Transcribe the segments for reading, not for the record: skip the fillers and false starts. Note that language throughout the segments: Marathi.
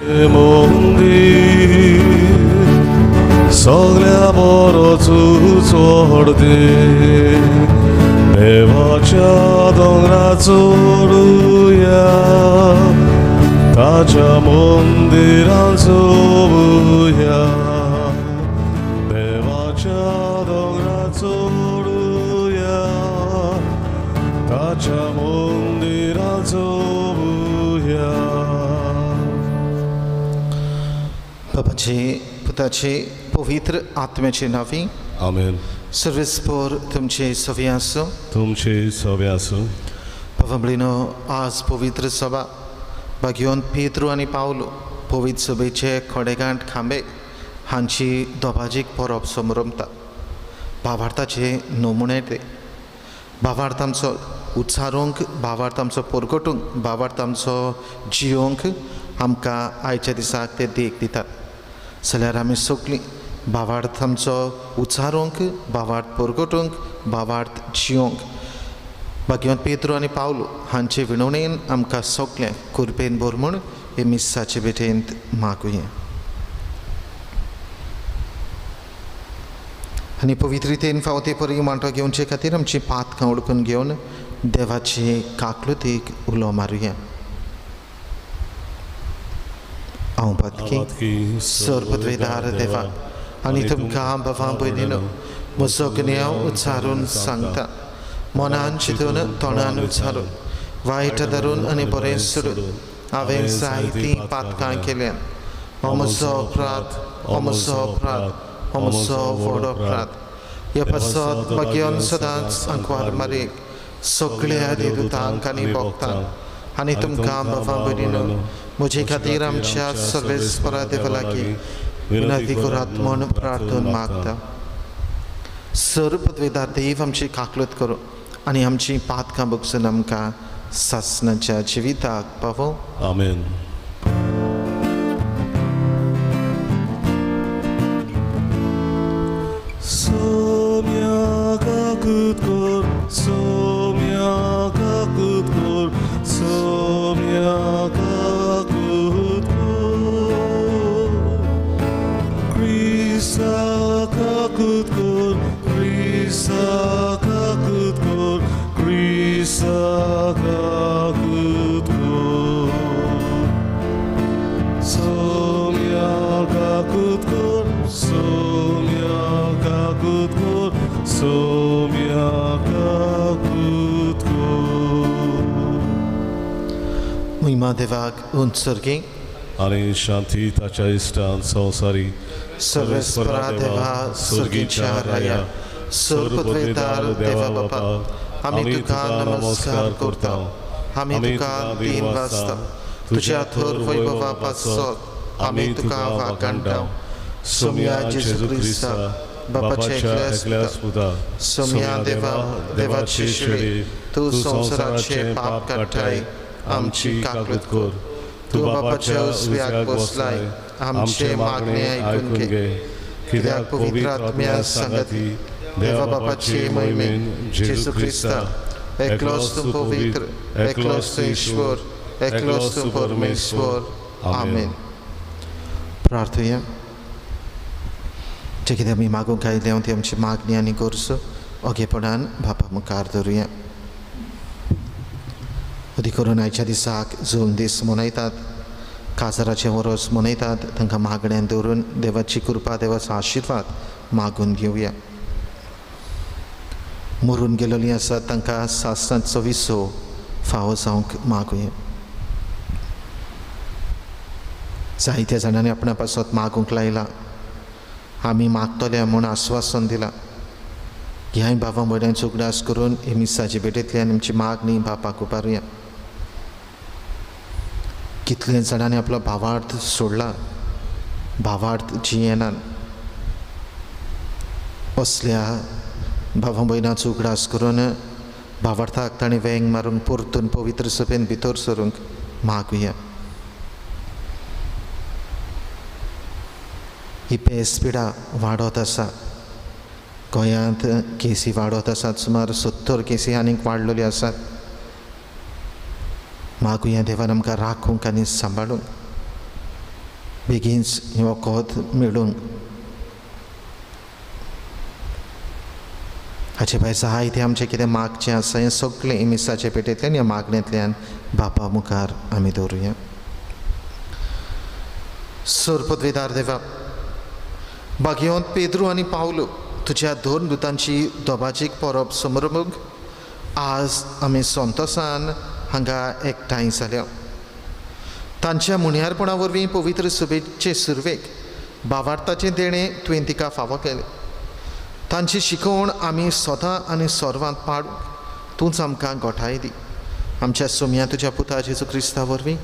मंदिर सगळ्या बरोच चोडते देवाच्या दोंगरा चोडुया ताच्या मंदिरांत चोवुया देवाच्या दोंगरा चोडुया ताच्या मंदिरांत चोवुया. बाबाचे पुताचे पवित्र आत्म्याचे नावी आमेन. सर्वेस्पर तुमचे सव्य आसूं. तुमचे सव्य आसूं. पावंबळीनो आज पवित्र सभा भाग्योन पेद्रू आनी पावलो पवित्र सभेचे खोडेगांठ खांबे हांची दोबाजीक परब समरमता. भावार्थाचे नमुणे ते भावार्थ आमचो उत्सारूंक भावार्थ आमचो परगटूंक भावार्थ आमचो जियोंक आमकां आयच्या दिसाक ते देख दितात. जाल्यार आमी सगळीं भावार्थ आमचो उत्सारूंक भावार्थ परगटूंक भावार्थ जियोंक भाग्यवंत पेद्रू आनी पावलो हांचे विणवणेन आमकां सगळ्यांक कुरपेन भर म्हूण हे मिस्साचे भेटेंत मागुया. आनी पवित्रितेन फावते परी मांटो घेवचे खातीर आमची पातकां ओळखून घेवन देवाचे काकलुतीक उलो मारुया. हांव पातकी सर्वद्वेदार देवा आनी तुमकां भावां भयणीनो म्हजो गुन्यांव उच्चारून सांगता. मनान चिंतून तोंडान उच्चारून वायट धरून आनी बरें सोडून हांवें जायतीं पातकां केल्यान. हो म्हजो अपराध हो म्हजो अपराध हो म्हजो व्हड अपराध. ह्या पासत भाग्यान सदांच आंकवार मारीक सगळ्या देवदूतांक आनी भक्तांक आनी तुमकां भावां भयणीनो म्हजे खातीर आमच्या सर्वेस्परा देवा लागीं विनंती करात म्हूण प्रार्थना मागता. सर्वद्वेदार देव आमची काकलत करूं आनी आमची पातकां बगसून आमकां सासणाच्या जिविताक पावो. आमेन. सोम्या काकूत कर सोम्या काकूत कर सोम्या काकूत कर क्रिस्ता काकूत कर क्रिस्ता काकूत कर क्रिस्ता काकूत कर सोम्या काकूत कर सोम्या काकूत कर सोम्या काकूत कर. महिमा देवाक उत्सर्गी आनी शांती ताच्या इश्टान संवसारी सर्वेस्परा देवा सर्गीच्या राया सर्वद्वेदार देवा बापा आमी तुका नमस्कार करता. आमी तुका दिन वाजता तुज्या थोर वैभवा पासत आमी तुका वाखाणटा. सोम्या जेजू क्रिस्ता बापाचे एकल्यास पुता सोम्या देवा देवाची शिळे तूं संवसाराचे पाप काडटाय आमची काकलूत कर. तूं बापाच्या उजव्याक बसलाय आमचे मागणे आयकून घे. कित्याक पवित्र आत्म्या सांगाती देवा बापाचे महिमेन जेजू क्रिस्ता एकलोच तूं पवित्र एकलोच तूं ईश्वर एकलोच तूं परमेश्वर. आमेन. प्रार्थया. जे कितें आमी मागूंक आयल्या ती आमची मागणी आनी गोरसो ओगेपणान बापा मुखार दवरुया. अदी करून आयच्या दिसाक झूल दीस मनयतात काजाराचें वरोस मनयतात तांकां मागण्यांत दवरून देवाची कृपा देवाचो आशिर्वाद मागून घेवया. मरून गेलेलीं आसात तांकां सासणांत 24 फावो जावंक मागुया. जायत्या जाणांनी आपणा पासत मागूंक लायला आमी मागतले म्हूण आश्वासन दिलां. ह्याय भावां भयणांचो उगडास करून हे मिसाचे भेटेंतल्यान आमची मागणी बापाक उबारुया. कितले जाणांनी आपलो भावार्थ सोडला भावार्थ जियेनान. असल्या भावां भयणांचो उगडास करून भावार्थाक ताणें वेंग मारून परतून पवित्र सभेन भितर सरूंक मागुया. ही पेस पिडा वाडत आसा. गोंयांत केसी वाडत आसात. सुमार 70 केसी आनीक वाडलेल्यो आसात. मागुया देवान आमकां राखूंक आनी सांबाळूंक. बेगीनच ही वखद मेळूंक हाचे भायर जायतें आमचें कितें मागचें आसा हें सगळें इमिसाचे पेटयेंतल्यान ह्या मागण्यांतल्यान बापा मुखार आमी दवरुया. पदवेदार देवा, भाग्यवंत पेद्रू आनी पावलो तुज्या दोन दुतांची दोबाजीक परब समारंभ आज आमी संतोसान हांगा एकठांय जाल्या. तांच्या मुण्यारपणा वरवीं पवित्र सभेचे सुरवेक भावार्थाचें देणें तुवें तिका फावो केलें. तांची शिकवण आमी सदां आनी सर्वांत पाडूंक तूंच आमकां घोटाय दी. आमच्या सोम्या तुज्या पुता जेजू क्रिस्ता वरवीं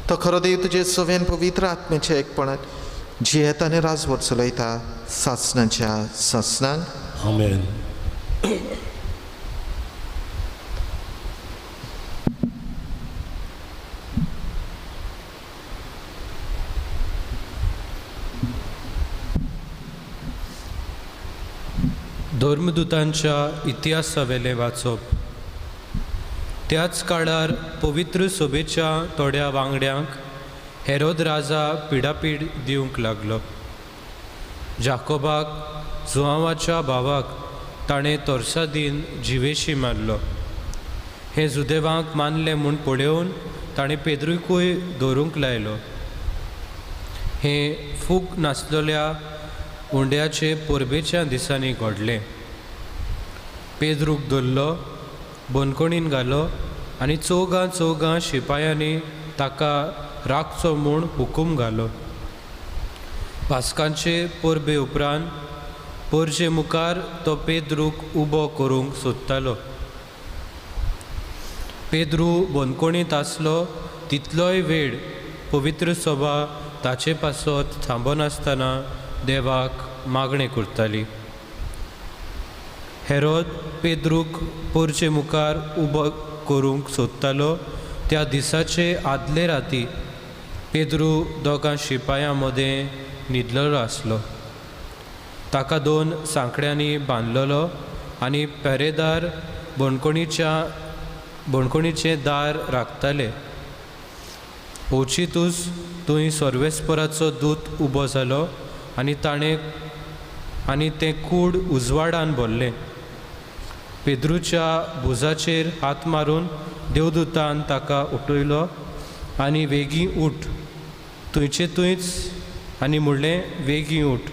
तो खरो देव तुजे सवेन पवित्र आत्मेचे एकपणांत जियेत आनी राजवट चलयता सासणाच्या सासणांक. आमेन. धर्मदूतांच्या इतिहासावेले वाचप. त्याच काळार पवित्र सभेच्या थोड्या वांगड्यांक हेरोद राजा पिडापीड दिवंक लागलो. जाकोबाक जुआवाच्या भावाक ताणें तोर्सादीन जिवेशी मारलो. हे जुदेवांक मानलें म्हूण पळयोवन ताणें पेद्रूकूय दवरूंक लायलो. हे फूग नासलेल्या उंड्याचे परबेच्या दिसांनी घडलें. पेद्रूक धरलो, बोनकोणीन घालो आनी चौगां शिपायांनी ताका राखचो म्हूण हुकूम घालो. पास्कांचे परबे उपरांत परजे मुखार तो पेद्रूक उबो करूंक सोदतालो. पेद्रू बोनकोणींत आसलो तितलोय वेळ पवित्र सभा ताचे पासत थांबनासतना देवाक मागणें करताली. हेरोद पेद्रूक परचे मुखार उबो करूंक सोदतालो त्या दिसाचे आदले राती पेद्रू दोगां शिपायां मदें न्हिदलेलो आसलो. ताका 2 सांकड्यांनी बांदलेलो आनी पेरेदार बोणकोणीचें दार राखताले. ओचितूच थंय सर्वेस्पराचो दूत उबो जालो आनी तें कूड उजवाडान भरलें. पेद्रूच्या भुजाचेर हात मारून देवदूतान ताका उठयलो आनी वेगीं उठ, थंयचे थंयच आनी म्हणलें वेगीं उठ.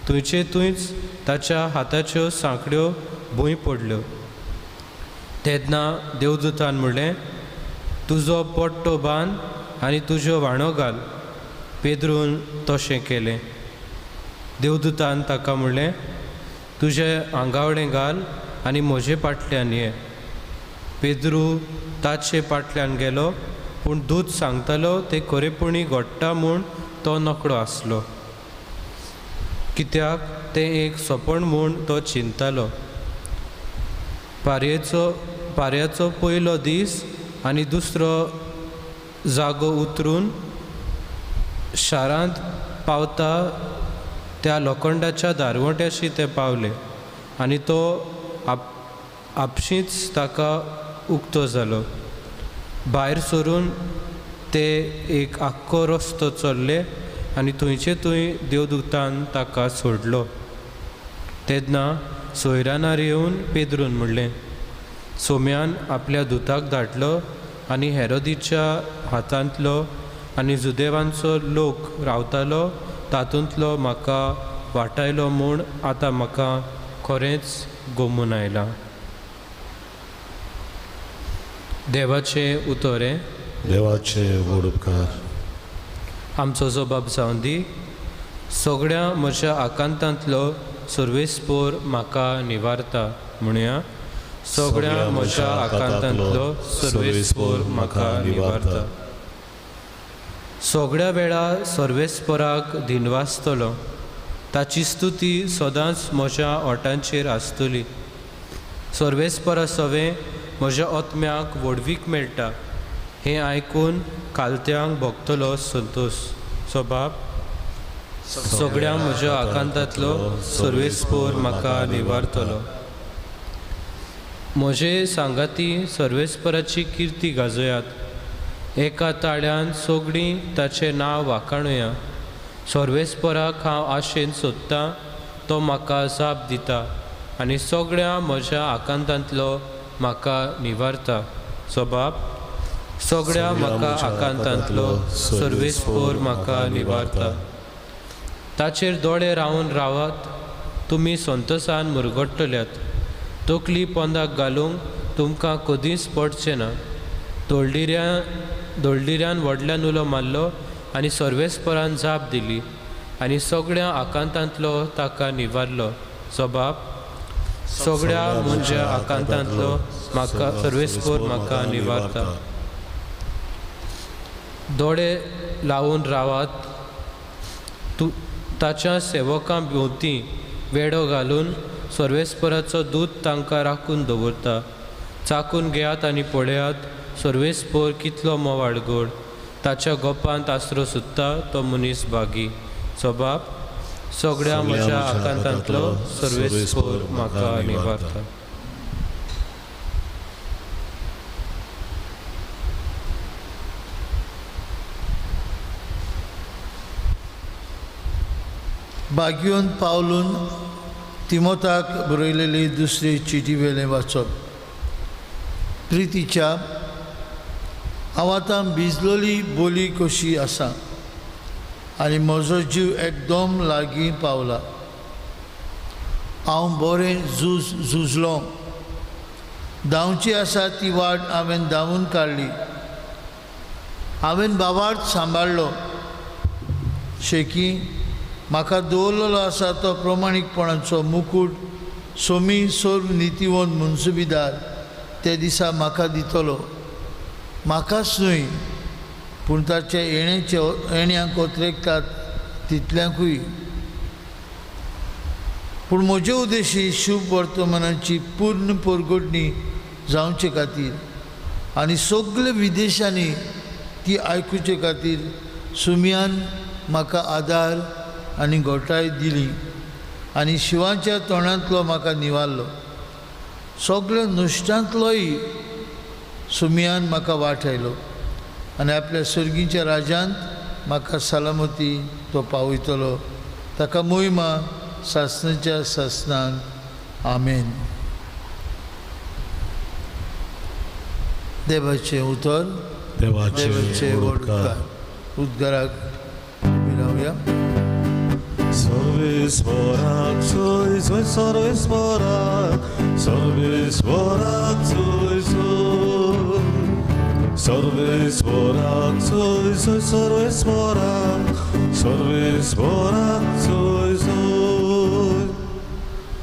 थंयचे थंयच ताच्या हाताच्यो सांकड्यो भूंय पडल्यो. तेन्ना देवदूतान म्हणलें, तुजो पट्टो बांद आनी तुजो वाणो घाल. पेद्रून तशें केलें. देवदूतान ताका म्हणलें, तुजें आंगावडें घाल आनी म्हजे फाटल्यान ये. पेद्रू ताचे फाटल्यान गेलो, पूण दूत सांगतालो ते खरेपणी घडटा म्हूण तो नकळो आसलो, कित्याक तें एक सपन म्हूण तो चिंततालो. पारयाचो पयलो दीस आनी दुसरो जागो उतरून शारांत पावता त्या लोखंडाच्या दारवट्याशी ते पावले आनी तो आपशींच ताका उक्तो जालो. भायर सरून ते एक आख्खो रस्तो चल्ले आनी थंयचे थंय देवदूतान ताका सोडलो. तेन्ना सोयरानार येवन पेद्रून म्हणलें. सोम्यान आपल्या दुताक धाडलो आनी हेरोदीच्या हातांतलो आनी जुदेवांचो लोक रावतालो तातूंतलो म्हाका वाटायलो म्हूण आतां म्हाका खरेंच गमून आयलां. देवाचें उतोरें. देवाचे व्हड उपकार. आमचो जबाब जावन दी. सगळ्या म्हज्या आकांतांतलो सर्वेस्पोर म्हाका निवारता. म्हणया, सगळ्या म्हज्या आकांतांतलो सर्वेस्पोर म्हाका निवारता. सगळ्या वेळा सर्वेस्पराक दिनवासतलो. ताची स्तुती सदांच म्हज्या ओठांचेर आसतली. सर्वेस्परा सवें म्हज्या आत्म्याक व्हडवीक मेळटा. हें आयकून कालत्यांक भोगतलो संतोश. सबाब. सगळ्या म्हज्या आकांतांतलो सर्वेस्पोर म्हाका निवारतलो. म्हजे सांगाती सर्वेस्पराची किर्ती गाजयात. एका ताळ्यान सगळीं ताचें नांव वाखाणुया. सर्वेस्पराक हांव आशेन सोदतां तो म्हाका जाप दिता आनी सगळ्या म्हज्या आकांतांतलो म्हाका निवारता. सोबाब सगळ्या म्हाका आकांतांतलो सर्वेस्पर म्हाका निवारता. ताचेर दोळे रावन रावात, तुमी संतोशान मुरगडटल्यात. तकली पोंदाक घालूंक तुमकां कधीच पडचें ना. दोळडिऱ्यान व्हडल्यान उलो मारलो आनी सर्वेस्परान जाप दिली आनी सगळ्या आकांतांतलो ताका निवारलो. सोबाब सगळ्या म्हज्या आकांतांतलो म्हाका सर्वेस्पर म्हाका निवारता. दोळे लावून रावात, ताच्या सेवकां भोंवती वेडो घालून सर्वेस्पराचो दूत तांकां राखून दवरता. चाकून घेयात आनी पळयात, सर्वेस्पर कितलो मोवाळ गोड. ताच्या गोपांत आसरो सुत्ता तो मनीस बागी. सोबाब सगळ्या म्हज्या आकांतांतलो सर्वेस्पर म्हाका निवारता. बागयोन पावलून तिमोथाक बरयलेली दुसरी चिटी वेलें वाचप. प्रितीच्या, हांव आतां भिजलोली बोली कशी आसा आनी म्हजो जीव एकदम लागीं पावला. हांव बरें झुजलों. धांवची आसा ती वाट हांवें धांवून काडली. हांवें बाबार्थ सांबाळ्ळो. शेकी म्हाका दवरलेलो आसा तो प्रमाणीकपणाचो मुकूट सोमी सोर्व नितीवंत मुन्सुबीदार ते दिसा म्हाका दितलो. म्हाकाच न्हय पूण ताचे येण्यांक ओतरेकतात तितल्यांकूय. पूण म्हजे उद्देशी शुभ वर्तमानाची पूर्ण परगडणी जावचे खातीर आनी सगळ्या विदेशांनी ती आयकुचे खातीर सुमयान म्हाका आदार आनी घोटाय दिली आनी शिवाच्या तोंडांतलो म्हाका निवारलो. सगळ्या नुश्टांतलोय सुमयान म्हाका वाटयलो आनी आपल्या सर्गीच्या राजांत म्हाका सलामती तो पावयतलो. ताका मोहिमा सासणाच्या सासणांक. आमेन. देवाचें उतर. देवाचें वडकार. उद्गाराक उबी रावया. सर्वेस्पराक सोय सोय सर्वेस्पराक, सर्वेस्पराक सोय सोय, सर्वेस्पराक सोय सोय सर्वेस्पराक, सर्वेस्पराक सोय सोय.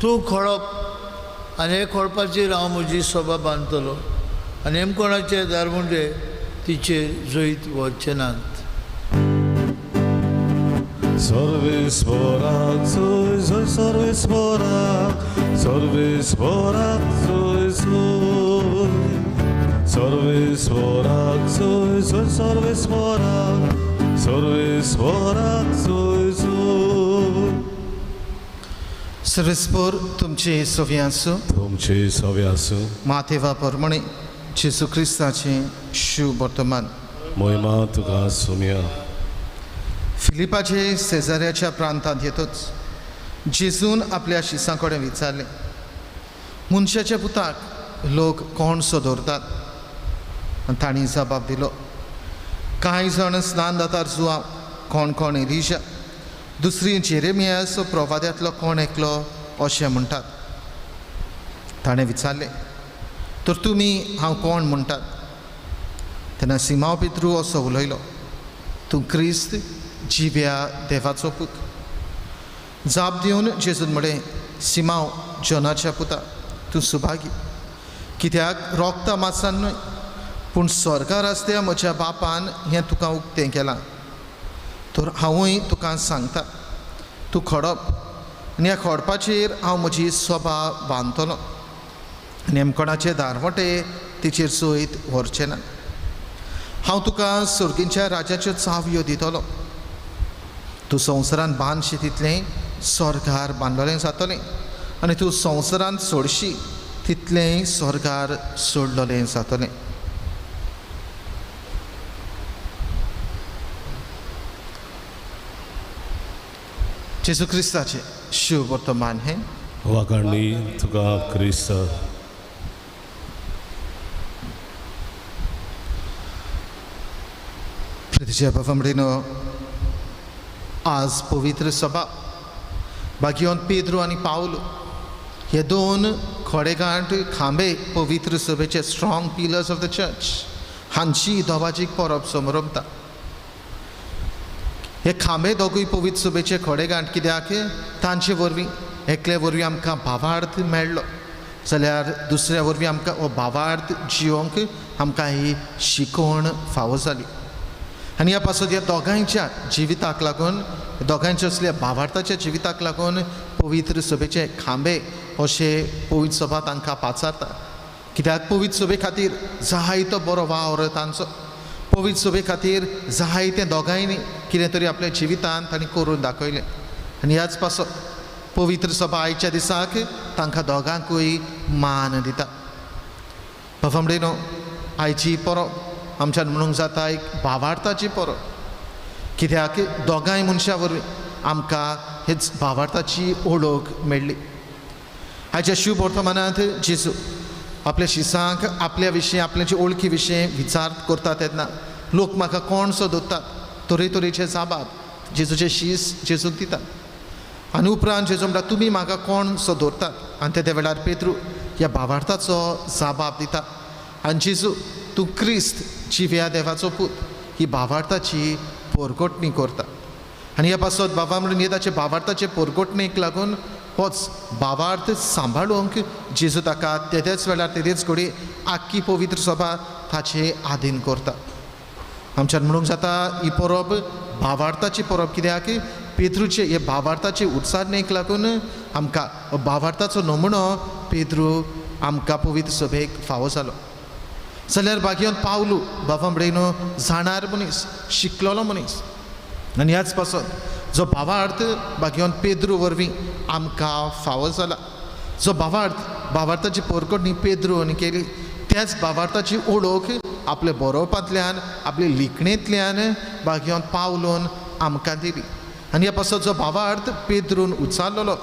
तूं खोळप आनी हे खोळपाचेर हांव म्हजी सभा बांदतलो आनी हेमकोणाचे दारमुंडे तिचेर जोईत वचचे नात. सर्वेस्पराक सोय सोय सर्वेस्पराक, सर्वेस्पराक सोय सोय, सर्वेस्पराक सोय सोय सर्वेस्पराक, सर्वेस्पराक सोय सोय. सर्वेस्पर तुमचे सोवी आसूं. तुमचे सोवी आसूं. मातेवा प्रमाणे जेजू क्रिस्ताचें शुभ वर्तमान. मोहिमा तुका सुमया. फिलिपाचे सेजाऱ्याच्या प्रांतांत येतच जेजून आपल्या शिसां कडेन विचारलें, मनशाच्या पुताक लोक कोण सदरतात? आनी तांणी जबाब दिलो, कांय जाण स्नान दातार जुआंव, कोण कोण एलिशा, दुसरी जेरेमियास प्रवाद्यांतलो कोण एकलो अशें म्हणटात. ताणें विचारलें, तर तुमी हांव कोण म्हणटात? तेन्ना सिमांव पित्रू असो उलयलो, तूं क्रिस्त जिव्या देवाचो पूत. जाप दिवन जेजून म्हळें, सिमांव जोनाच्या पुता, तूं सुभागी, कित्याक रोगता मातसान न्हय पूण स्वर्गार आसत्या म्हज्या बापान हें तुका उक्तें केलां. तर हांवूय तुका सांगता, तूं खडप आनी ह्या खडपाचेर हांव म्हजी सभा बांदतलो. नेमकोणाचे दारवटे तिचेर सोयत व्हरचे ना. हांव तुका सुर्गीच्या राजाच्यो चावयो दितलो. तूं संवसारान बांदशी तितलें स्वर्गार बांदलोलें जातलें आनी तूं संवसारान सोडशी तितलें स्वर्गार सोडलोलें जातलें. जेजू क्रिस्ताचे शुभ वर्तमान हे वाकाडणी तुका क्रिस्त. प्रितीच्या बाबा आज पवित्र सभा बागयोन पेद्रू आणि पावलो हे दोन खोडेगांठ खांबे पवित्र सभेचे strong pillars of the church हांची दोबाजीक परब समोरमता. हे खांबे दोगूय पवित्र सभेचे खोडेगांठ कित्याक तांचे वरवीं एकले वरवीं आमकां भावार्थ मेळ्ळो जाल्यार दुसऱ्या वरवीं आमकां हो भावार्थ जियोंक आमकां ही शिकवण फावो जाली. आनी ह्या पासून ह्या दोगांयच्या जिविताक लागून दोगांयच्या असल्या भावार्थाच्या जिविताक लागून पवित्र सभेचे खांबे अशे पवित्र सभा तांकां पाचारता. कित्याक पवित्र सभे खातीर जायतो बरो वावर तांचो. पवित्र सभे खातीर जायते दोगांयनी कितें तरी आपल्या जिवितांत तांणी करून दाखयलें. आनी ह्याच पासो पवित्र सभा आयच्या दिसाक तांकां दोगांकूय मान दिता. बाबा आयची परब आमच्यान म्हणूंक जाता एक भावार्थाची परब. कित्याक दोगांय मनशां वरवीं आमकां हेच भावार्थाची ओळख मेळ्ळी. आयच्या शुभ वर्तमानांत जेजू आपल्या शिसांक आपल्या विशीं आपल्याची ओळखी विशीं विचार करता तेन्ना लोक म्हाका कोण सो दोत्तात तरेतरेचे जाबाब जेजूचे शीस जेजूक दिता. आनी उपरांत जेजू म्हणटा तुमी म्हाका कोण सो दवरतात आनी ते वेळार पेद्रू ह्या भावार्थाचो जाबाब दिता. आनी जेजू तूं क्रिस्त जिव्या देवाचो पूत ही भावार्थाची पोरगोटणी करता. आनी ह्या पासत बाबा म्हणून येताचे भावार्थाचे पोरगोटणेक लागून होच भावार्थ सांबाळूंक जेजू ताका तेदेच वेळार तेदेच घडी आख्खी पवित्र सभा ताचे आधीन करता. आमच्यान म्हणूंक जाता ही परब भावार्थाची परब कित्याक पेद्रूचे हे भावार्थाचे उत्सारणेक लागून आमकां भावार्थाचो नमुनो पेद्रू आमकां पवित्र सभेक फावो जालो. जाल्यार बागयोन पावलू बाबा म्हणून जाणार मनीस शिकलेलो मनीस आनी ह्याच पासून जो भावार्थ बागयोन पेद्रू वरवीं आमकां फावो जाला. जो भावार्थाची पोरगोटणी पेद्रून केली त्याच भावार्थाची ओळख आपल्या बरोवपांतल्यान आपल्या लिखणेंतल्यान बागयोन पावलोन आमकां दिली. आनी ह्या पासून जो भावार्थ पेद्रून उचारलेलो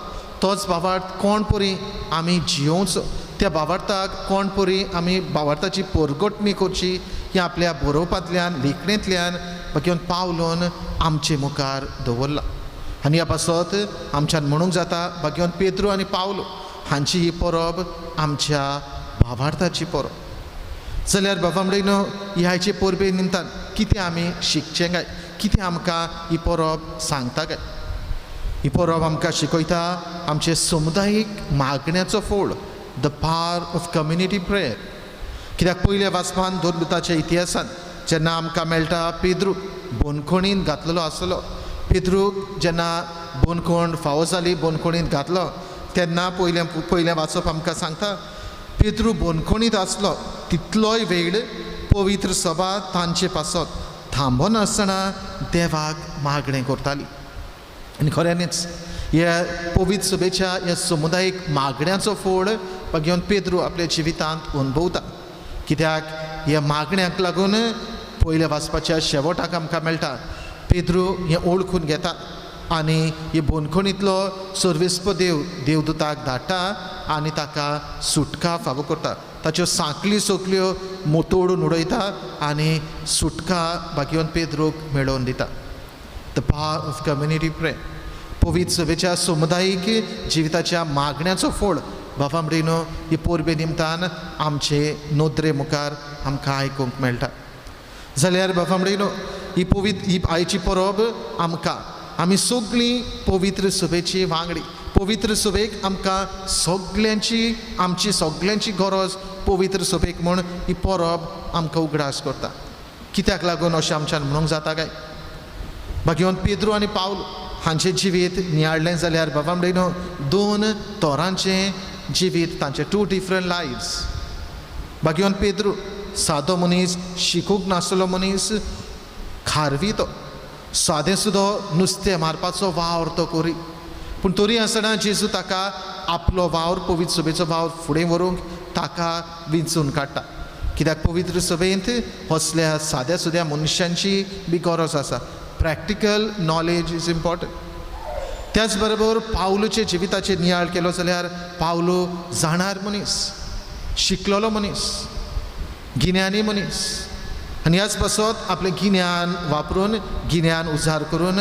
तोच भावार्थ कोण परी आमी जियोवचो त्या भावार्थाक कोण परी आमी भावार्थाची पोरगोटणी करची ही आपल्या बरोवपांतल्यान लिखणेंतल्यान बागयोन पावलोन आमचे मुखार दवरला. आनी ह्या पासत आमच्यान म्हणूंक जाता बागयोन पेद्रू आनी पावलो हांची ही परब आमच्या भावार्थाची परब. जाल्यार बाबा म्हणून ह्याचे परबे निमतान कितें आमी शिकचें काय कितें आमकां ही परब सांगता काय. ही परब आमकां शिकयता आमचे समुदायीक मागण्याचो फोड the power of community prayer. कित्याक पयल्या वाचपान दोन दुताच्या इतिहासान जेन्ना आमकां मेळटा पेद्रू बोनखोणीन घातलेलो आसलो. पेद्रूक जेन्ना बोनखोण फावो जाली बोनखोणीन घातलो तेन्ना पयलें वाचप आमकां सांगता पेद्रू बोनखोणीत आसलो तितलोय वेळ पवित्र सभा तांचे पासत थांबो नासतना देवाक मागणें करताली. आनी खऱ्यांनीच ह्या पवित्र सभेच्या ह्या समुदायीक मागण्याचो फोड घेवन पेद्रू आपल्या जिवितांत अनुभवता. कित्याक ह्या मागण्याक लागून पयल्या वाचपाच्या शेवटाक आमकां मेळटा पेद्रू हें ओळखून घेता आनी हे बोनखोणींतलो सर्वेस्प देवदूताक धाडटा आनी ताका सुटका फावो करता. ताच्यो सांकली सोकल्यो मोतोडून उडयता आनी सुटका बागयोन पेद्रूक मेळोवन दिता. The power of community prayer पवित्र सभेच्या समुदायीक जिविताच्या मागण्याचो फोड बाबा म्हणून ही पोरबे निमतान आमचे नोदरे मुखार आमकां आयकूंक मेळटा. जाल्यार बाबा म्हणून ही आयची परब आमकां आमी सगळीं पवित्र सभेची वांगडी पवित्र सभेक आमकां आमची सगळ्यांची गरज पवित्र सभेक म्हूण ही परब आमकां उगडास करता. कित्याक लागून अशें आमच्यान म्हणूंक जाता काय बागयोन पेद्रू आनी पावलो हांचें जिवीत नियाळलें जाल्यार बाबा म्हणून दोन तोरांचें जिवीत तांचे टू डिफरंट लायव्स. बागयोन पेद्रू सादो मनीस शिकूंक नासलो मनीस खारवी तो सादें सुद्दां नुस्तें मारपाचो वावर तो करी पूण तरी आसतना जेजू ताका आपलो वावर पवित्र सभेचो वावर फुडें व्हरूंक ताका विंचून काडटा. कित्याक पवित्र सभेंत असल्या साद्या सुद्या मनशांची बी गरज आसा. Practical knowledge is important. त्याच बरोबर पावलूचे जिविताचे नियाळ केलो जाल्यार पावलू जाणार मनीस, शिकलेलो मनीस, गिन्यानी मनीस, आनी ह्याच पासत आपलें गिन्यान वापरून, गिन्यान उजार करून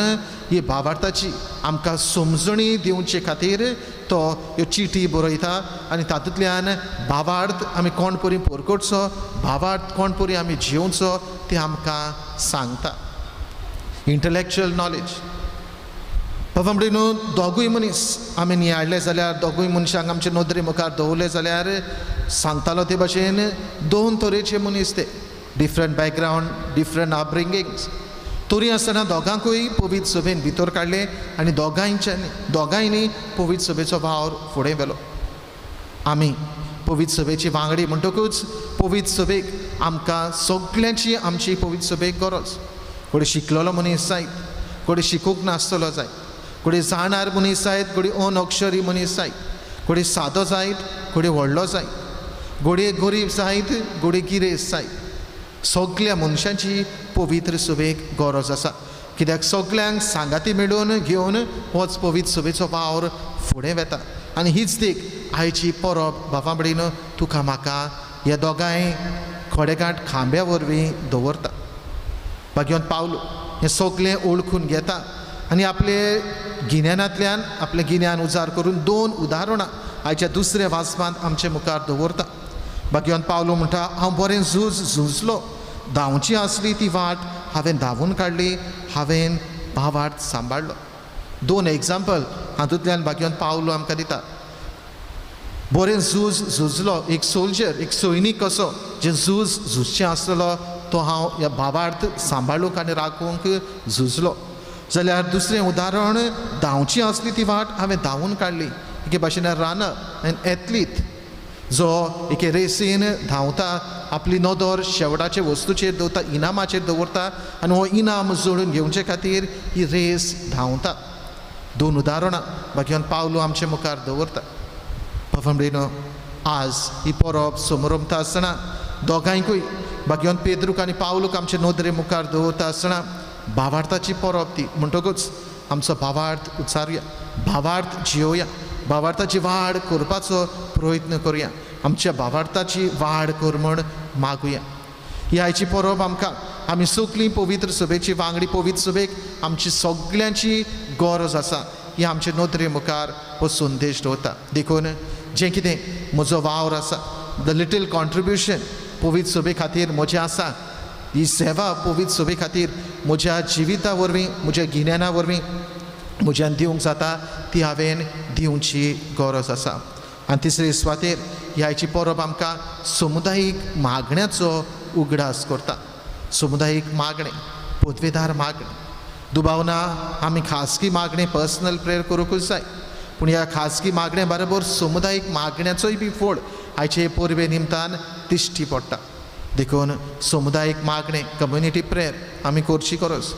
ही भावार्थाची आमकां समजणी दिवचे खातीर तो ह्यो चिटी बरयता आनी तातूंतल्यान भावार्थ आमी कोण परी परकडचो, भावार्थ कोण परी आमी जिवचो ते आमकां सांगता. इंटलेक्च्युअल नॉलेज म्हणून न्हू दोगूय मनीस आमी नियाळले जाल्यार, दोगूय मनशांक आमचे नदरे मुखार दवरले जाल्यार सांगतालो ते भाशेन दोन तरेचे मनीस ते, डिफरंट बॅकग्रावंड, डिफरंट अपब्रिंगिंग्स. तरी आसतना दोगांकूय पवित्र सभेन भितर काडले आनी दोगांयनी पवित्र सभेचो वावर फुडें व्हेलो. आमी पवित्र सभेची वांगडी म्हणटकूच पवित्र सभेक आमकां सगळ्यांची आमची पवित्र सभेक गरज. कोणी शिकलेलो मनीस जायत, कोणी शिकूंक नासतलो जायत, कोणी जाणार मनीस जायत, कोणी अनअक्षरी मनीस जायत, कोणी सादो जायत, कोणी व्हडलो जायत, कोणी गरीब जायत, कोणी गिरेस्त जायत. सगळ्या मनशांची पवित्र सभेक गरज आसा, कित्याक सगळ्यांक सांगाती मेळून घेवन होच पवित्र सभेचो वावर फुडें वता. आनी हीच देख आयची परब बाबा म्हणीन तुका म्हाका ह्या दोगांय खोडेगांठ खांब्या वरवीं दवरता. भाग्यवंत पावलो हें सगळें ओळखून घेता आनी आपले गिन्यानांतल्यान आपलें गिन्यान उजार करून दोन उदाहरणां आयच्या दुसऱ्या वाचपांत आमचे मुखार दवरता. भाग्यवंत पावलो म्हणटा, हांव बरें झुजलो, धांवची आसली ती वाट हांवें धांवून काडली, हांवें भावार्थ सांबाळ्ळो. दोन एग्जाम्पल हातूंतल्यान भाग्यवंत पावलो आमकां दिता. बरें झुजलो, एक सोल्जर, एक सैनीक कसो जे झुजचें आसलेलो तो हांव ह्या भावार्थ सांबाळूंक आनी राखूंक झुजलो. जाल्यार दुसरें उदाहरण, धांवची आसली ती वाट हांवें धांवून काडली. एके भाशेन रनर एन एथलीट जो एके रेसीन धांवता, आपली नदर शेवटाचे वस्तूचेर दवरता, इनामाचेर दवरता आनी हो इनाम जोडून घेवचे खातीर ही रेस धांवता. दोन उदाहरणां भाग्यवंत पावलो आमचे मुखार दवरता. म्हणून आज ही परब समारंभता आसतना दोगांयकूय भाग्यवंत पेद्रूक आनी पावलूक आमचे नदरे मुखार दवरता आसतना भावार्थाची परब ती. म्हणटकूच आमचो भावार्थ उचारया, भावार्थ जियोया, भावार्थाची वाड करपाचो प्रयत्न करुया, आमच्या भावार्थाची वाड कर म्हण मागुया. ही आयची परब आमकां आमी सगळीं पवित्र सभेची वांगडी पवित्र सभेक आमची सगळ्यांची गरज आसा ही आमचे नदरे मुखार हो संदेश दवरता. देखून जें कितें म्हजो वावर आसा, द लिटल कॉन्ट्रिब्युशन पवित्र सभे खातीर म्हजें आसा, ही सेवा पवित्र सभे खातीर म्हज्या जिविता वरवीं, म्हज्या गिन्याना वरवीं म्हज्यान दिवंक जाता ती हांवें दिवची गरज आसा. आनी तिसरे सुवातेर ही आयची परब आमकां समुदायीक मागण्याचो उगडास करता. समुदायीक मागणें, पदवेदार मागणें, दुबावना आमी खासगी मागणें पर्सनल प्रेयर करूंकूच जाय, पूण ह्या खासगी मागणे बरोबर समुदायीक मागण्याचोय बी फोड आयचे परबे निमतान दिश्टी पडटा. देखून समुदायीक मागणे, कम्युनिटी प्रेयर आमी करची गरज.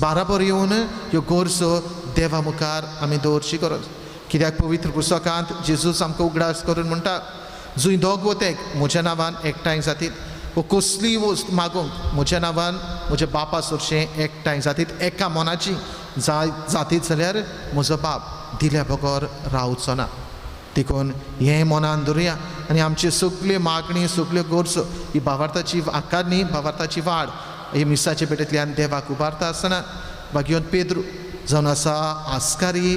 बाराबर येवन ह्यो गरजो देवा मुखार आमी दवरची गरज. कित्याक पवित्र पुस्तकांत जेजूस आमकां उगडास करून म्हणटा, जुंय दोग वतेक म्हज्या नांवान एकठांय जातीत, वो कसलीय वस्त मागूंक म्हज्या नांवान म्हज्या बापा सरशें एकठांय जातीत, एका मनाची जातीत जाल्यार म्हजो बाप दिल्या बगर रावचो ना. देखून हें मनान दवरया आनी आमचे सगल्यो मागणी, सगल्यो गरजो ही भावार्थाची आकारणी, भावार्थाची वाड हे मिसाचे पेटेंतल्यान देवाक उबारता आसतना भाग्यवंत पेद्रू जावन आसा आस्कारी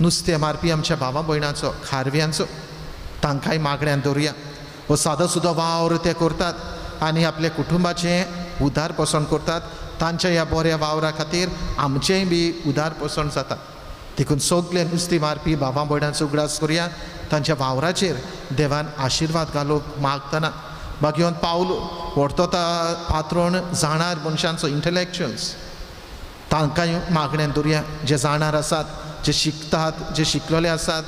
नुस्तें मारपी आमच्या भावा भयणांचो, खारव्यांचो, तांकांय मागण्यान दवरया. हो सादो सुद्दां वावर ते करतात आनी आपल्या कुटुंबाचें उदार पोसण करतात. तांच्या ह्या बऱ्या वावरा खातीर आमचेंय बी उदार पोसण जाता. देखून सगळे नुस्तें मारपी भावा भयणांचो उगडास करुया, तांच्या वावराचेर देवान आशिर्वाद घालूंक मागतना. भाग्यवंत पावलो व्हरतो पात्रोण जाणार मनशांचो, इंटलेक्च्युअल्स, तांकांय मागण्यान दवरया. जे जाणार आसात, जे शिकतात, जे शिकलेले आसात,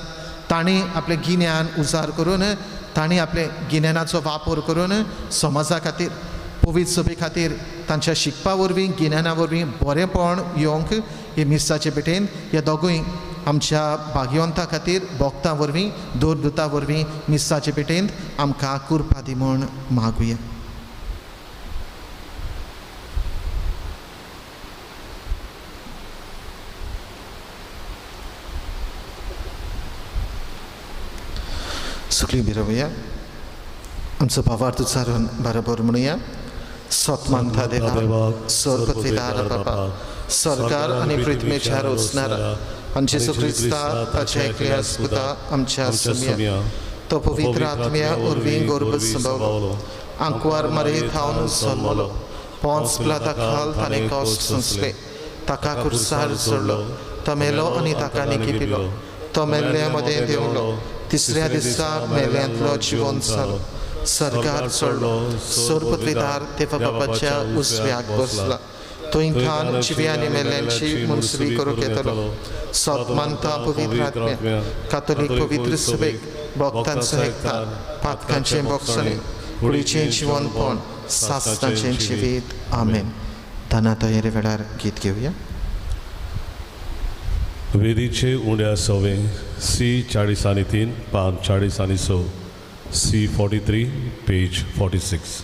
तांणी आपलें गिन्यान उजार करून, तांणी आपले गिन्यानाचो वापर करून समाजा खातीर, पवित्र सभे खातीर तांच्या शिकपा वरवीं, गिन्याना वरवीं बरेंपण येवंक हे मिसाचे पेटेन हे दोगूय आमच्या भाग्यवंता खातीर भोगता वरवीं, दोरदुता वरवीं मिसाचे पेटेन आमकां कृपा दी म्हूण मागुया. सुखली बिरवूया. आमचो भावार्थ उच्चारून बरोबर म्हणूया. सतमानता देवा, सर्वपृथ्वीदार बापा, सरकार आणि पृथ्वीचेर वचणारा आणि जेसू क्रिस्ता ताच्या एकल्या पुता आमच्या सुम्या तो पवित्र आत्म्या उर्वी गर्भ संभवलो, अंकुर मरे थावन जल्मलो, पोंस पिलाता खाल ताणे कॉस्ट संसले, ताका क्रुसार चढलो, तो मेलो आणि ताका निखिपिलो, तो मेल्ल्यामध्ये देवलो, तिसऱ्या दिसा मेल्यांतलो जिवंत जालो, सरकार चढलो, सर्वपृथ्वीदार देवा बापाच्या उजव्याक बसला, तो इंखान जिव्या आनी मेल्यांची मुनसुबी करूंक येतलो. सतमानता पवित्र आत्म्या, कातोलीक पवित्र सभेक, भक्तांचो एकठाण, पातकांचें भोगसणे, कुडीचें जिवंतपण, सासणाचें जिवीत. आमेन. ताना तयारी वेळार गीत घेवया. वेदीचे उंड्या सवे C43 पान 46 C43 पेज 46.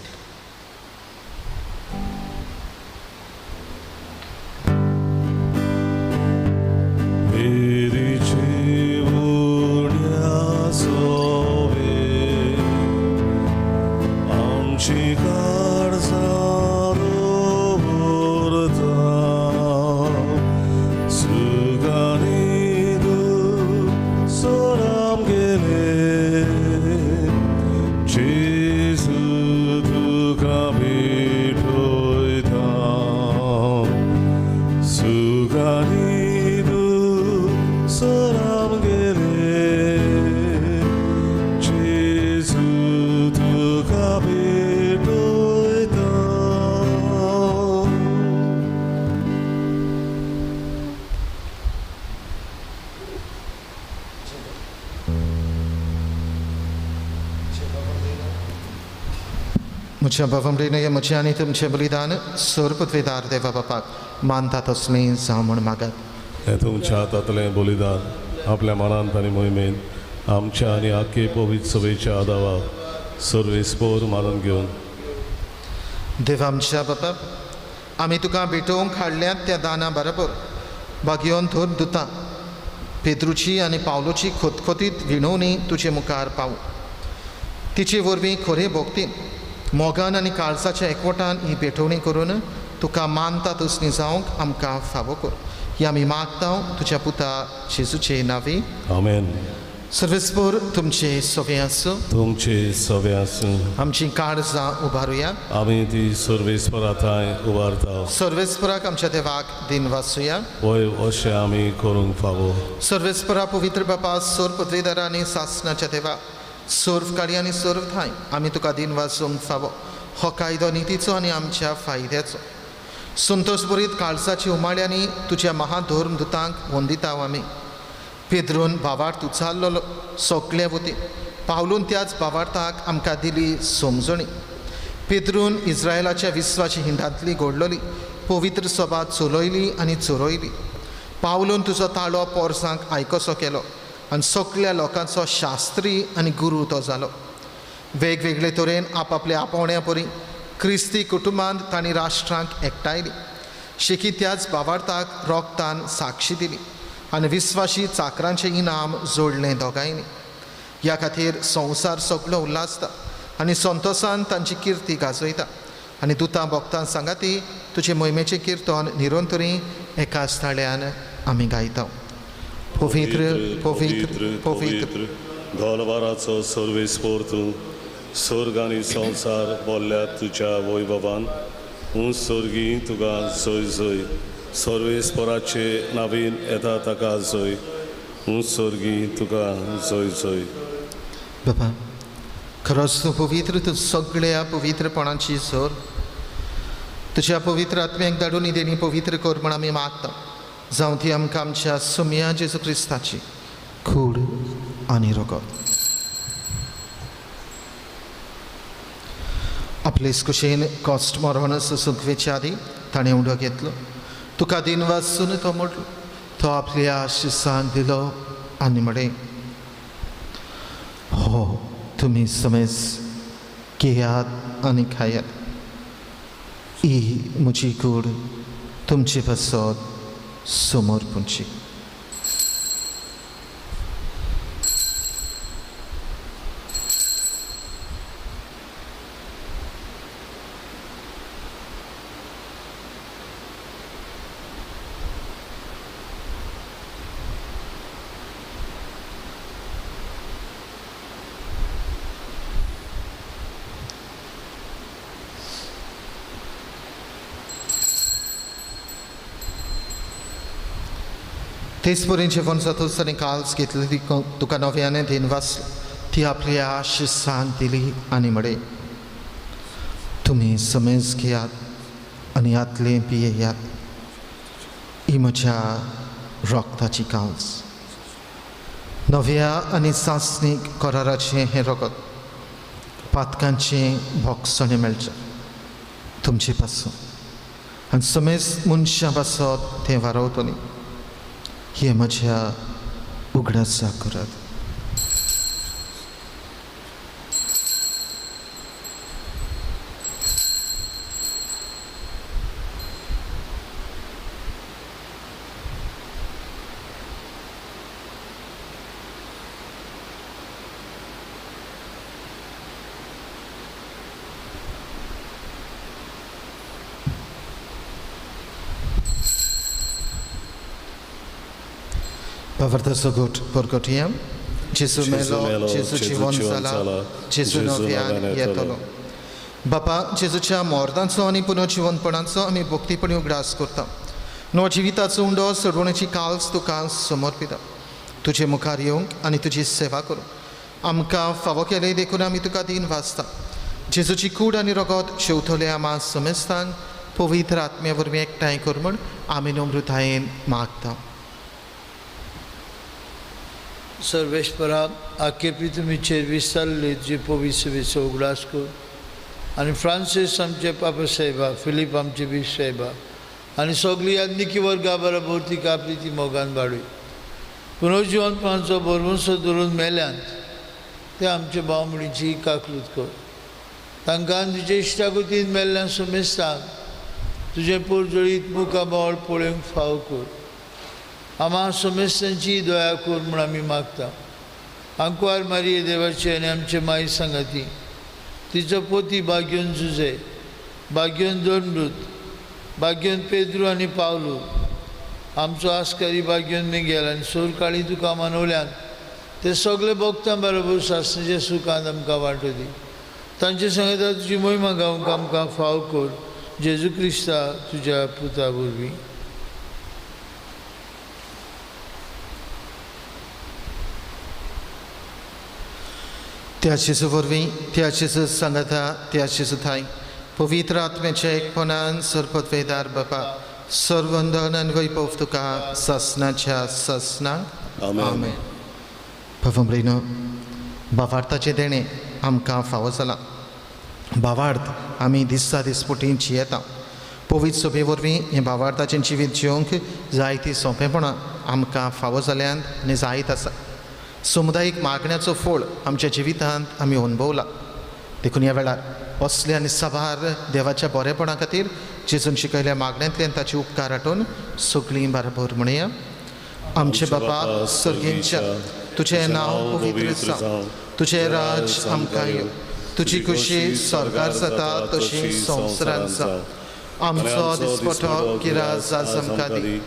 म्हज्या भावमृणय म्हजें आनी तुमचें बलिदान सर्वपृथ्वीदार देवा बापाक मानता तसलें जावं म्हण मागात. हें तुमच्या हातांतलें बलिदान आपल्या मनांत आनी मोहिमेन आमच्या आनी आख्खे पवित्र सभेच्या आदाराक सर्वेस्पोर मानून घेवन. देवा आमच्या बापा, आमी तुका भेटोवंक हाडल्यात त्या दाना बरोबर भाग्योन थोर दुता पेद्रूची आनी पावलोची खोतखोतीत विणवणी तुजे मुखार पावू. तिचे वरवीं खरे भोगतीन मोगान आनी काळजाच्या एकवटान ही भेटवणी करून तुका मानता तसली जावंक आमकां फावो कर. ही आमी मागता तुज्या पुता जेजूचे नांवी. आमेन. सर्वेस्पोर तुमचे सवे आसूं. तुमचे सवे आसूं. आमची काळजां उबारुया. आमी ती सर्वेस्परा थंय उबारता. सर्वेस्पराक आमच्या देवाक दिन वाचुया. वय अशें आमी करूंक फावो. सर्वेस्परा पवित्र बापा, सोर पदवीधर आनी सासणाच्या देवा, सर्व काळी आनी सर्व थाय आमी तुका दिन वाचूंक फावो. हो कायदो नितीचो आनी आमच्या फायद्याचो. संतोश बरीत काळजाची उमाळ्यांनी तुज्या महाधोर्म दुतांक वंदिता आमी. पेद्रून भावार्थ उचारलो सोकले वती पावलून त्याच भावार्थाक आमकां दिली समजणी. पेद्रून इस्रायलाच्या विस्वाची हिंडांतली घडलोली पवित्र सभा चलयली आनी चोरयली. पावलून तुजो ताळो पोरसांक आयकोसो केलो आनी सगळ्या लोकांचो शास्त्री आनी गुरू तो जालो. वेगवेगळे तरेन आपआपल्या आपोवण्या परी क्रिस्ती कुटुंबांत तांणी राष्ट्रांक एकठायली. शिकी त्याच भावार्थाक रोगतान साक्षी दिली आनी विस्वाशी चाकरांचें इनाम जोडलें दोगांयनी. ह्या खातीर संवसार सगळो उल्हासता आनी संतोशान तांची किर्ती गाजयता. आनी दुतां भक्तां सांगाती तुजे मोहिमेचें किर्तन निरंतरी एकाच थाळ्यान आमी गायता. पवित्र पवित्र पवित्र धोलवाराचो सर्वेस्पोर तूं स्वर्ग आनी संवसार बोल्ल्यात तुज्या वैभवान. उंच सर्गी तुका जय जय. सर्वेस्पराचे नावीन येता ताका जय. उंच सर्गी तुका जय जय. बाबा, खरोच तूं पवित्र, तूं सगळ्या पवित्रपणाची जोर तुज्या पवित्र आत्म्याक धाडून देणी पवित्र कर म्हण आमी मागता. जावं ती आमकां आमच्या सुम्या जेजू क्रिस्ताची खूड आनी रगत. आपलेच कुशेन कॉस्ट मरण सुखवेच्या आदी ताणें उडो घेतलो. तुका दिन वाचून तो म्हणलो. तो आपल्या शिसांक दिलो आनी म्हळें, हो तुमी समेज घेयात आनी खायात. ही म्हजी कूड तुमची पासत समर्पणची. तेच परेन जेवण जातूच आनी काल्स घेतली ती तुका नव्याने दिन वाचली ती आपल्या शिसांक दिली आनी म्हणे तुम्ही समेज घेयात आनी यातले पियेयात ही म्हज्या रक्ताची काल्स नव्या आनी सासणीक कराराचें हें रगत पातकांचें भोगसणें मेळचें तुमचे पासून आनी समेज मनशां पासत तें वारवतली हे म्हज्या उगडासा करात Pavartaso porkotiam, Jesu melo, Jesu ciwon sala, Jesu nowian yetolo. बापा जेजूच्या मोर्दांचो आनी पुनर्जिवनपणाचो आमी भक्तीपणी उगडास करता नवो जिविताचो उंडो सोडवण्याची काल्स तुका समर्पिता तुजे मुखार येवंक आनी तुजी सेवा करूंक आमकां फावो केले देखून आमी तुका दिन वाचता जेजूची कूड आनी रगत शेवथले आमा समेस्तांक पवित्र आत्म्या वरवीं एकठांय कर म्हूण आमी नम्रतायेन मागता सर्वेश्वरा आखेपी तुमी विस्तारले जे पवित्र सेवेचो उगडास कर आनी फ्रांसीस आमचे पापा साहेबा फिलीप आमचे बी साहेबा आनी सगळी आदनिकी वर्गा बरोबर तिका आपली ती मोगान वाडय पुनर्जिवनपणाचो बरवंसो धरून मेल्यांत ते आमचे बावमणीची काकलूत कर तांकां तुजे इश्टागतीन मेल्ल्या समेस्तांक तुजें पोरजळीत मुखाबळ पळोवंक फाव कर आमा समेस्तांची दया कर म्हूण आमी मागता आंकवार मारिये देवाची आनी आमचे माई सांगाती तिचो पोती भाग्योन जुजे भाग्योन दोनमृत भाग्योन पेद्रू आनी पावलू आमचो आस्कारी भाग्योन मिगेल आनी सोर काळी तुका मानवल्यान ते सगळे भक्तां बरोबर सासणेच्या सुखांत आमकां वांटो दी तांचे सांगता तुजी महिमा गावंक आमकां फाव कर जेजू क्रिस्ता तुज्या पुता वरवीं त्या जेजू वरवीं त्या जेजू सांगता त्या जेजू थाय पवित्र आत्म्याच्या एकपणान सर्पत्वेदार बापा सर्वंदन आनी वैभव तुका ससनाच्या ससनाक आमेन पवमरीनो भावार्थाचें देणें आमकां फावो जाला भावार्थ आमी दिसा दिसपुटी जियेता पवित्र सभे वरवीं हें भावार्थाचें जिवीत जियोंक जायतीं सोंपेपणां आमकां फावो जाल्यांत आनी जायत आसा समुदायीक मागण्याचो फळ आमच्या जिवितांत आमी अनुभवला देखून ह्या वेळार असले आनी सभार देवाच्या बरेपणा खातीर जेजून शिकयल्या मागण्यांतल्यान ताचे उपकार आठोवन सगळीं बरोबर म्हणया आमचे बापा सर्गेंच्या तुजें नांव पवित्र जावं तुजें राज आमकां येवं तुजी खुशी स्वर्गार जाता तशी संवसारांत जावं आमचो दिसपठो गिराज आज आमकां दी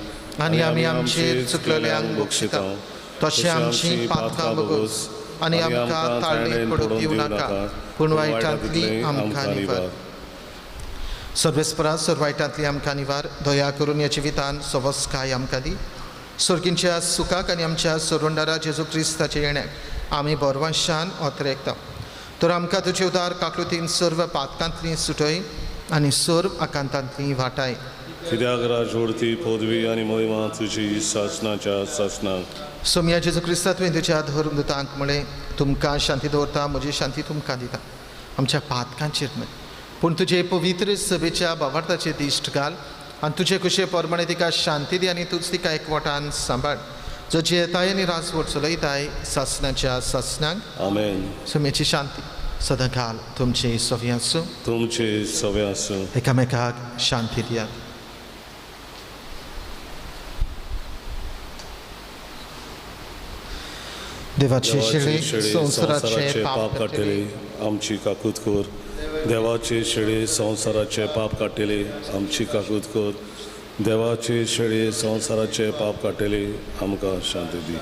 आनी आमी आमचेर चुकलेल्यांक बक्षिता तशें आमची पातकां बगोस आनी आमकां ताळणेक पडूंक दिवं नाका पूण वायटांतली आमकां निवार सर्वेस्परा सर्वायटांतली आमकां निवार दया करून ह्या जिवितान सवस्काय आमकां दी सर्गींच्या सुखाक आनी आमच्या सोडवणारा जेजू क्रिस्ताच्या येण्याक आमी बोरवांशान ओतरेकता तर आमकां तुजे उदार काकलुतीन सर्व पातकांतली सुटय आनी सर्व आकांतांतली वाटाय कित्याक राजवडती पदवी आनी महिमा तुजी सासनाच्या सासनाक सोम्या जेजू क्रिस्ता तुवें तुज्या धर्मदुतांक म्हळें तुमकां शांती दवरता म्हजी शांती तुमकां दिता आमच्या पातकांचेर न्हय पूण तुजे पवित्र सभेच्या भावार्थाचेर दिश्ट घाल आनी तुजे कुशे परमणे तिका शांती दी आनी तूंच तिका एकवटान सांबाळ जो जियेताय आनी रासवट चलयताय सासनाच्या सासनाक आमेन सोम्याची शांती सदां घाल तुमचे सव्या आसूं तुमचे सवे आसूं एकामेकाक शांती दियात देवाचे शेळे संवसाराचे पाप काडटले आमची काकूत कर देवाचे शेळे संवसाराचे पाप काडटले आमची काकूत कर देवाचे शेळे संवसाराचे पाप काडटले आमकां शांती दी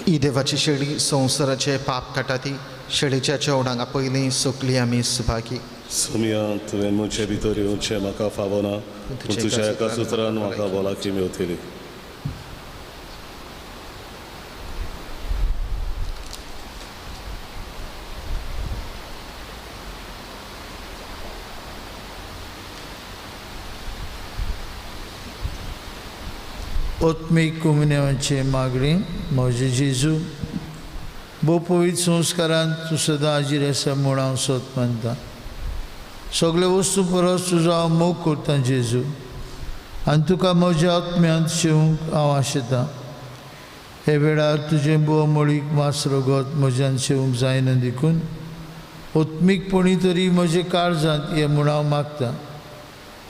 ही देवाची शेळी संवसाराचे पाप काटा ती शेळीच्या चेवडांक पयलीं सुकली आमी सुभागी सुमिया तुवें मुचे भितर येवचें म्हाका फावना पूण तुज्या एका सुत्रान म्हाका भलायकी मेवतली. ओत्मीक कुमन्याचे मागणी म्हजे जेजू भोव पवित्र संस्कारांत तूं सदां हाजीर आसा म्हूण हांव सोत मानतां. सगळे वस्तू परस तुजो हांव मोग करतां जेजू आनी तुका म्हज्या आत्म्यांत शेवूंक हांव आशेतां. हे वेळार तुजें भोवमळीक वास रगत म्हज्यान शेवूंक जायना देखून ओत्मीकपणी तरी म्हजे काळजांत ये म्हूण हांव मागतां.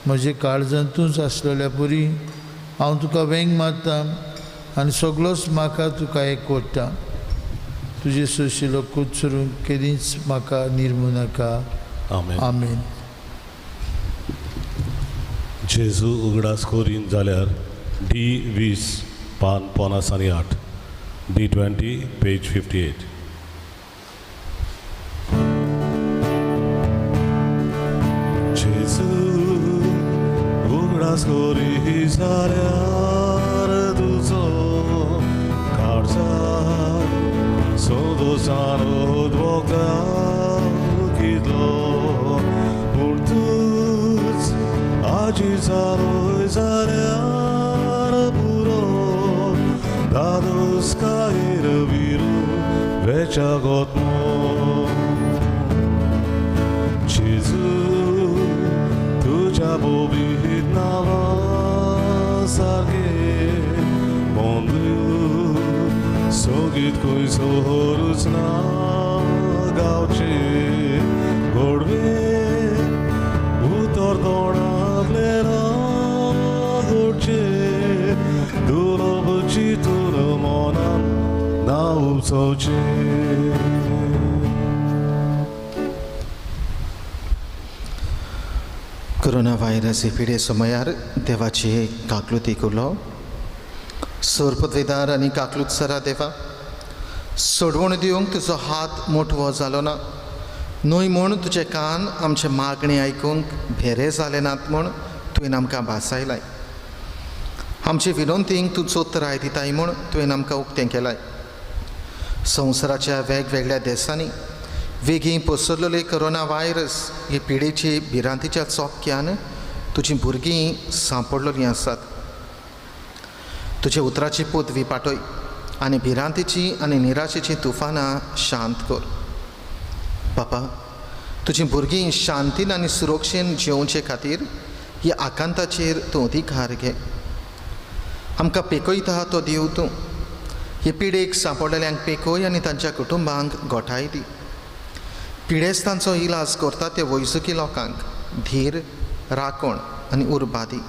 म्हजे काळजांत तूंच आसलेल्या पुरी हांव तुका वेंग मारतां आनी सगळोच म्हाका तुका एकवटा. तुजे सुशिलो कुचरूंक केदींच म्हाका निर्मू नाका. आमेन. आमेन. जेजू उगडास कोरीन जाल्यार D20 पान 58 D20 पेज 58. जेजू उगडास कोरी जाल्यार तुजो काळजांत सोदोसानो द्वोगता कितलो पूण तूंच हाजीर जालोय जाल्यार पुरो दादोस कायर विरू वेचागोत्मो. जेजू तुज्या बोबीत नांवा सारके मोंदू सोगीत खंयचो होरूच ना गांवचे गोडवे उतर तोंडांतले रागोडचे दुलोबची तुर मोनान ना उपसोवचे. कोरोना व्हायरस पिडे समयार देवाची काकलुती केलो. सोर पदवीदार आनी काकलूत सरा देवा सोडवण दिवंक तुजो हात मोठवो जालो ना. न्हय म्हूण तुजे कान आमचे मागणी आयकूंक भेरे जाले नात म्हूण तुवें आमकां भासायलाय. आमचे विनंतींक तूं चोत्राय दिताय म्हूण तुवें आमकां उक्तें केलाय. संवसाराच्या वेगवेगळ्या देशांनी वेगीं पसरलेले कोरोना व्हायरस हे पिडेची भिरांतीच्या चोपक्यान तुजीं भुरगीं सांपडलेलीं आसात. तुजे उतराची पोत विपाटय आनी भिरांतीची आनी निराशेची तुफानां शांत कर. बापा तुजीं भुरगीं शांतीन आनी सुरक्षेन जेवचे खातीर ह्या आकांताचेर तूं अधिकार घे. आमकां पेकयता तो दिव तूं. हे पिडेक सांपडलेल्यांक पेकय आनी तांच्या कुटुंबांक गोठाय दी. पिडेस्तांचो इलाज करता ते वैजकी लोकांक धीर राखण आनी उर्बा दी.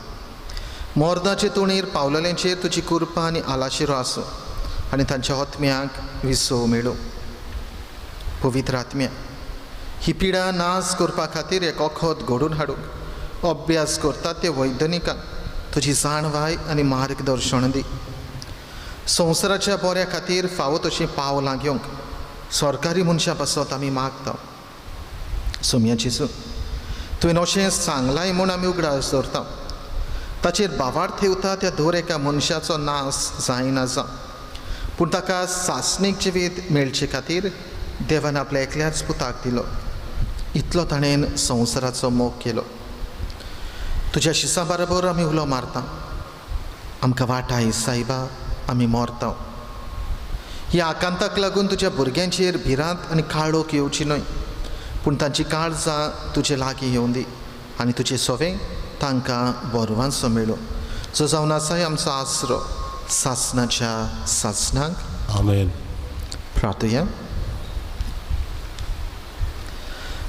मोर्दाचे तोणीर पावलेल्यांचेर तुजी कृपा आनी आलाशिरो आसूं आनी तांच्या आत्म्याक विसव मेळूं. पवित्र आत्म्या ही पिडा नाश करपा खातीर एक वखद घडून हाडूंक अभ्यास करता ते वैज्ञानिकांक तुजी जाणवाय आनी मार्गदर्शन दी. संवसाराच्या बऱ्या खातीर फावो तशीं पावलां घेवंक सरकारी मनशां पासत आमी मागता. सोम्या जेजू तुवें अशें सांगलाय म्हूण आमी उगडास दवरता. ताचेर बावार थेवता त्या दर एका मनशाचो नाश जायना जावं पूण ताका सासणीक जिवीत मेळचे खातीर देवान आपल्या एकल्याच पुताक दिलो. इतलो ताणें संवसाराचो मोग केलो. तुज्या शिसा बरोबर आमी उलो मारता. आमकां वाटाय सायबा आमी मोरता. ह्या आकांताक लागून तुज्या भुरग्यांचेर भिरांत आनी काळोख येवची न्हय पूण तांची काळजां तुजे लागीं येवं दी आनी तुजें सोवें तांकां बोरवांचो मेळूं. जो जावन आसाय आमचो आसरो सासणाच्या सासणाक. आमेन. प्रार्थया.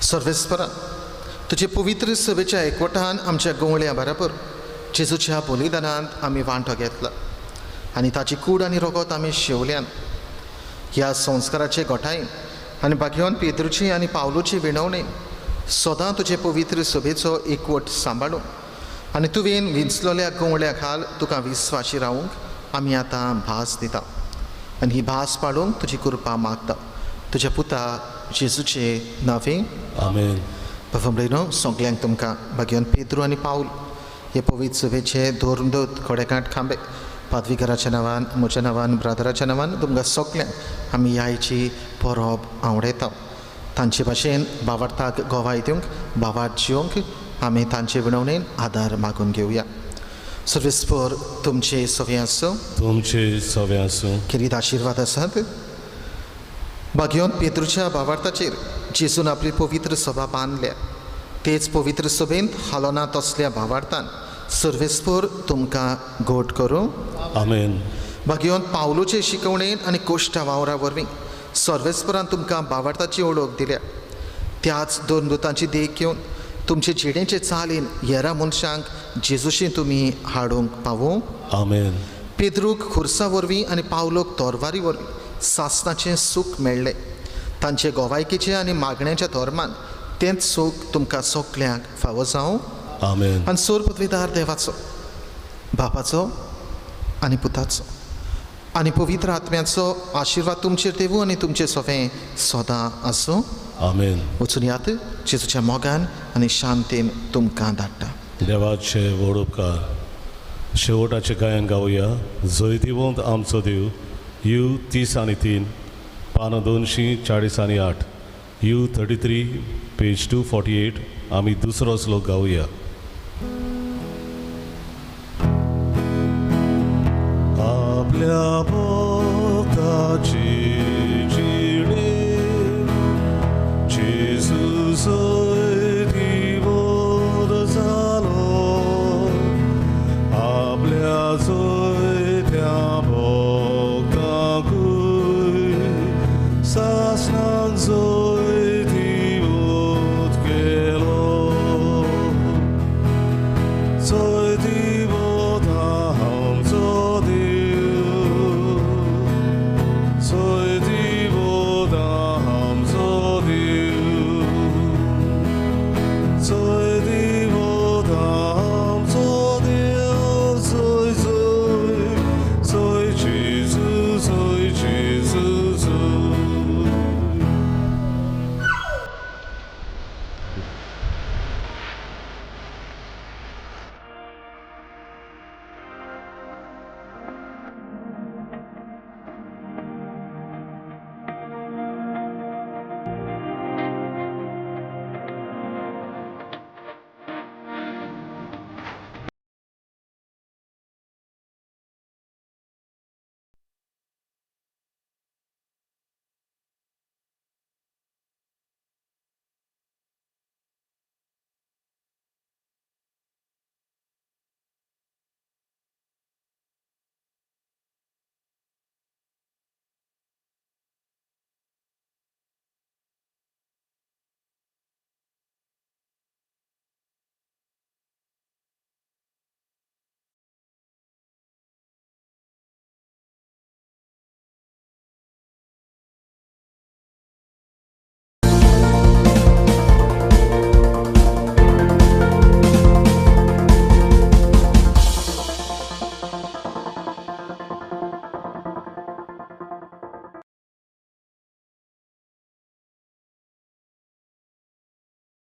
सर्वेस्परा तुजे पवित्र सभेच्या एकवटान आमच्या गोवळ्या बरोबर जेजूच्या बलिदानांत आमी वांटो घेतला आनी ताची कूड आनी रगत आमी शेवल्यान. ह्या संस्काराचे गोठाय आनी बागयोन पेद्रूची आनी पावलूची विणवणे सदां तुजे पवित्र सभेचो एकवट सांबाळूं आनी तुवें विंचलोल्या गोवळ्या खाल तुका विस्वाशी रावूंक आमी आतां भास दिता आनी ही भास पाळूंक तुजी कृपा मागता. तुज्या पुता जेजूचे नांवे. आमेन. Bafambrino, sogल्यांक तुमकां भाग्यवन पेद्रू आनी पाऊल हे पवित्र सभेचे दोरदूत खोडेकाठ खांबे पादवीकाराच्या नांवान म्हज्या नांवान ब्रादराच्या नांवान तुमकां सगल्यांक आमी ह्यायची परब आवडयता. तांचे भाशेन भावार्थाक गोवाय दिवंक भावार्थ जिवंक आमी तांचे विणवणेन आदार मागून घेवया. सर्वेस्पर तुमचे सवे आसूं. तुमचे सवे आसूं. किरीत आशिर्वाद आसात. भाग्यवन पेद्रूच्या भावार्थाचेर जेजून आपली पवित्र सभा बांदल्या तेच पवित्र सभेंत हालोना तसल्या भावार्थान सर्वेस्पर तुमकां घोट करूं. आमेन. भाग्यवन पावलोचे शिकवणेन आनी कोश्टा वावरा वरवीं सर्वेस्परान तुमकां भावार्थाची ओळख दिल्या. त्याच दोन दुतांची देख घेवन तुमचे जिणेचे चालीन हेरा मनशांक जेजूशी तुमी हाडूंक पावूं. आमेन. पेद्रूक खुर्सा वरवीं आनी पावलोक तोरवारी वरवीं सासणाचें सूख मेळ्ळें. तांचे गोवायकीचे आनी मागण्याच्या धर्मान तेंच सूख तुमकां सगल्यांक फावो जावं. आमेन. आनी सोर पदवीदार देवाचो बापाचो आनी पुताचो आनी पवित्र आत्म्याचो आशिर्वाद तुमचेर देवूं आनी तुमचें सवें सदां आसूं. आमेन. वचून यात जेजूच्या मोगान आनी शांतीन तुमकां धाडटा. देवाचे व्हड उपकार. शेवटाचे गायन गावया. जैतिवंत आमचो देव. यू 30 आणि 3 पान 248 यू 33 पेज 248. आमी दुसरो श्लोक गावया. आपल्या भोवताची